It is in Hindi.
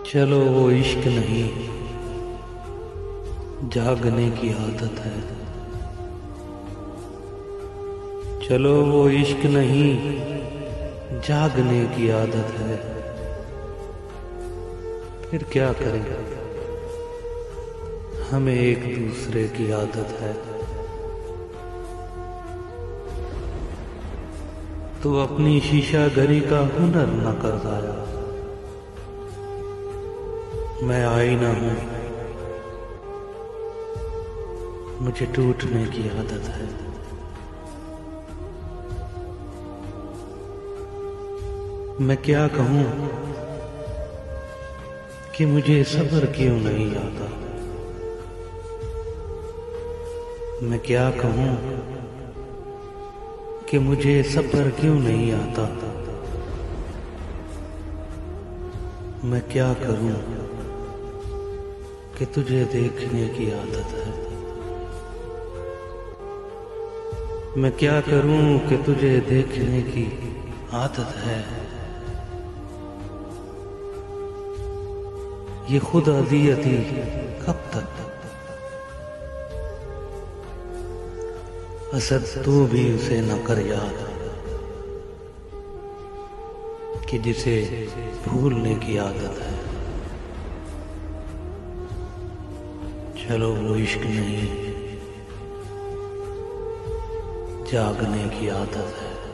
चलो वो इश्क नहीं, जागने की आदत है। चलो वो इश्क नहीं, जागने की आदत है। फिर क्या करें, हमें एक दूसरे की आदत है। तो अपनी शीशा घड़ी का हुनर न कर जाया। मैं आईना हूं, मुझे टूटने की आदत है। मैं क्या कहूं कि मुझे सब्र क्यों नहीं आता। मैं क्या कहूं कि मुझे सब्र क्यों नहीं आता। मैं क्या करूं कि तुझे देखने की आदत है। मैं क्या करूं कि तुझे देखने की आदत है। ये खुद अज़ियती कब तक, असद तू भी उसे न कर याद कि जिसे भूलने की आदत है। चलो वो इश्क नहीं, जागने की आदत है।